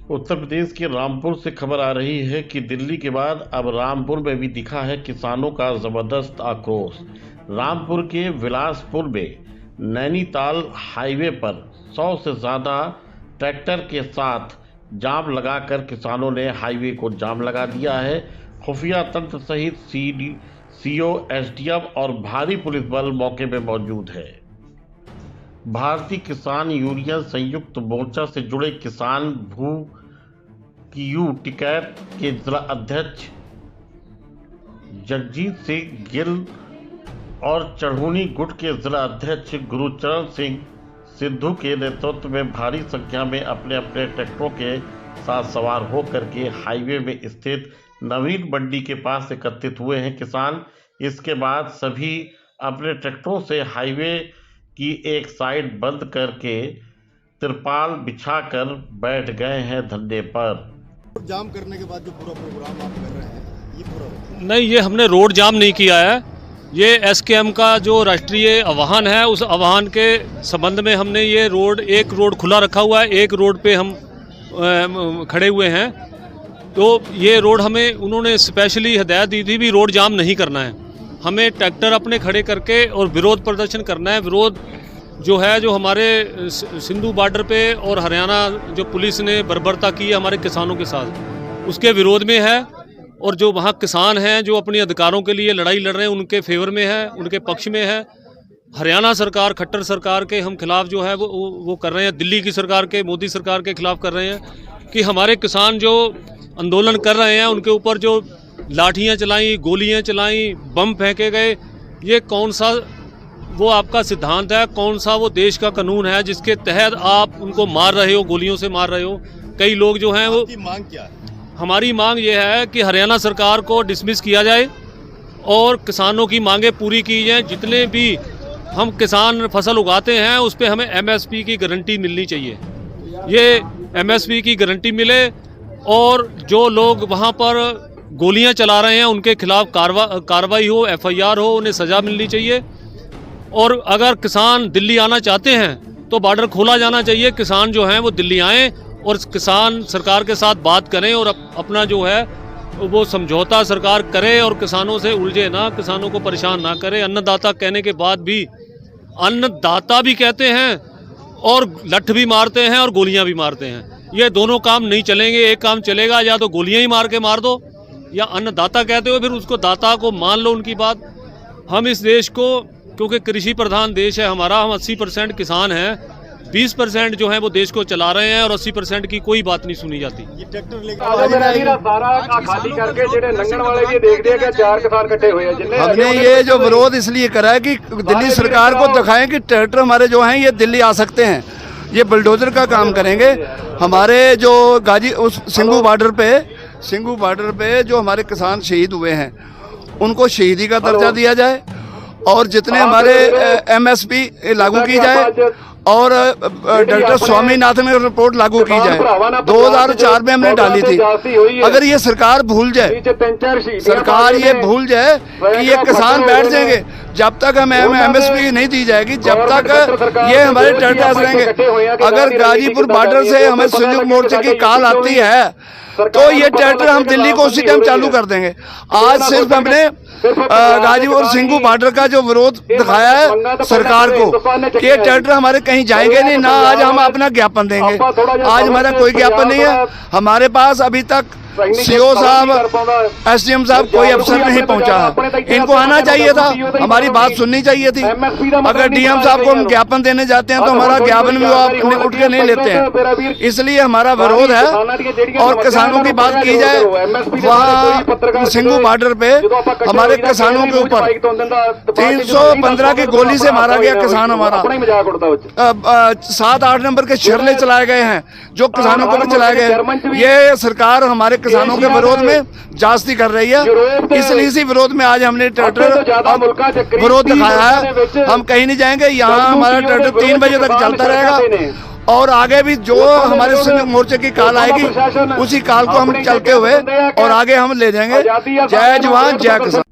उत्तर प्रदेश के रामपुर से खबर आ रही है कि दिल्ली के बाद अब रामपुर में भी दिखा है किसानों का जबरदस्त आक्रोश। रामपुर के विलासपुर में नैनीताल हाईवे पर 100 से ज़्यादा ट्रैक्टर के साथ जाम लगाकर किसानों ने हाईवे को जाम लगा दिया है। खुफिया तंत्र सहित सीओ, एसडीएफ और भारी पुलिस बल मौके पर मौजूद है। भारतीय किसान यूनियन संयुक्त मोर्चा से जुड़े किसान भू कीयू टिकैत के जिला अध्यक्ष जगजीत सिंह गिल और चढ़ूनी गुट के जिला अध्यक्ष गुरुचरण सिंह सिद्धू के नेतृत्व में भारी संख्या में अपने अपने ट्रैक्टरों के साथ सवार होकर के हाईवे में स्थित नवीन मंडी के पास एकत्रित हुए हैं किसान। इसके बाद सभी अपने ट्रैक्टरों से हाईवे की एक साइड बंद करके तिरपाल बिछाकर बैठ गए हैं धरने पर। जाम करने के बाद जो पूरा प्रोग्राम आप कर रहे हैं ये पूरा नहीं, ये हमने रोड जाम नहीं किया है। ये एसकेएम का जो राष्ट्रीय आह्वान है उस आह्वान के संबंध में हमने ये एक रोड खुला रखा हुआ है, एक रोड पे हम खड़े हुए हैं। तो ये रोड हमें उन्होंने स्पेशली हिदायत दी थी भी रोड जाम नहीं करना है, हमें ट्रैक्टर अपने खड़े करके और विरोध प्रदर्शन करना है। विरोध जो है जो हमारे सिंधु बॉर्डर पे और हरियाणा जो पुलिस ने बर्बरता की है हमारे किसानों के साथ, उसके विरोध में है। और जो वहाँ किसान हैं जो अपने अधिकारों के लिए लड़ाई लड़ रहे हैं उनके फेवर में है, उनके पक्ष में है। हरियाणा सरकार, खट्टर सरकार के हम खिलाफ जो है वो कर रहे हैं, दिल्ली की सरकार के, मोदी सरकार के खिलाफ कर रहे हैं कि हमारे किसान जो आंदोलन कर रहे हैं उनके ऊपर जो लाठियां चलाई, गोलियां चलाई, बम फेंके गए, ये कौन सा वो आपका सिद्धांत है, कौन सा वो देश का कानून है जिसके तहत आप उनको मार रहे हो, गोलियों से मार रहे हो। कई लोग जो हैं वो, मांग क्या है? हमारी मांग ये है कि हरियाणा सरकार को डिसमिस किया जाए और किसानों की मांगें पूरी की जाएं। जितने भी हम किसान फसल उगाते हैं उस पर हमें एमएसपी की गारंटी मिलनी चाहिए। ये एमएसपी की गारंटी मिले और जो लोग वहाँ पर गोलियां चला रहे हैं उनके खिलाफ कार्रवाई हो, एफआईआर हो, उन्हें सज़ा मिलनी चाहिए। और अगर किसान दिल्ली आना चाहते हैं तो बॉर्डर खोला जाना चाहिए, किसान जो हैं वो दिल्ली आएँ और किसान सरकार के साथ बात करें और अपना जो है वो समझौता सरकार करे और किसानों से उलझे ना, किसानों को परेशान ना करे। अन्नदाता कहने के बाद भी अन्नदाता भी कहते हैं और लठ भी मारते हैं और गोलियां भी मारते हैं। ये दोनों काम नहीं चलेंगे। एक काम चलेगा, या तो गोलियां ही मार के मार दो या अन्नदाता कहते हो फिर उसको दाता को मान लो उनकी बात। हम इस देश को, क्योंकि कृषि प्रधान देश है हमारा, हम 80% किसान हैं, 20% जो है वो देश को चला रहे हैं और 80% की कोई बात नहीं सुनी जाती। ये ट्रैक्टर हमने ये जो विरोध इसलिए करा है कि दिल्ली सरकार को दिखाएं कि ट्रैक्टर हमारे जो हैं ये दिल्ली आ सकते हैं, ये बुलडोजर का काम करेंगे। हमारे जो उस सिंघू बॉर्डर पे जो हमारे किसान शहीद हुए हैं उनको शहीदी का दर्जा दिया जाए और जितने हमारे एमएसपी लागू की जाए और डॉक्टर स्वामीनाथन की रिपोर्ट लागू की जाए। 2004 में हमने डाली थी। अगर ये सरकार भूल जाए कि ये किसान बैठ जाएंगे, जब तक हमें एमएसपी नहीं दी जाएगी जब तक ये हमारे ट्रैक्टर रहेंगे। अगर गाजीपुर बॉर्डर से हमें संयुक्त मोर्चे की कॉल आती है तो ये ट्रैक्टर हम दिल्ली को उसी टाइम चालू कर देंगे। आज सिर्फ हमने गाजीपुर सिंघू बॉर्डर का जो विरोध दिखाया है सरकार को कि ये ट्रैक्टर हमारे कहीं जाएंगे नहीं ना, आज हम अपना ज्ञापन देंगे। आज हमारा कोई ज्ञापन नहीं है। हमारे पास अभी तक सीओ साहब, एसडीएम साहब कोई अफसर नहीं पहुंचा है। इनको आना चाहिए था, हमारी बात सुननी चाहिए थी। अगर डीएम साहब को हम ज्ञापन देने जाते हैं तो हमारा ज्ञापन भी वो उठ के नहीं लेते हैं। इसलिए हमारा विरोध है और किसानों की बात की जाए। वहाँ सिंघू बॉर्डर पे हमारे किसानों के ऊपर 315 की गोली से मारा गया किसान हमारा। 7-8 नंबर के छिरले चलाए गए हैं जो किसानों को भी चलाए गए। ये सरकार हमारे किसानों के विरोध में जास्ती कर रही है। इसलिए इसी विरोध में आज हमने ट्रैक्टर विरोध दिखाया है। हम कहीं नहीं जाएंगे, यहाँ हमारा ट्रैक्टर 3 बजे तक चलता रहेगा और आगे भी जो हमारे संयुक्त मोर्चे की कॉल आएगी उसी कॉल को हम चलते हुए और आगे हम ले जाएंगे। जय जवान जय किसान।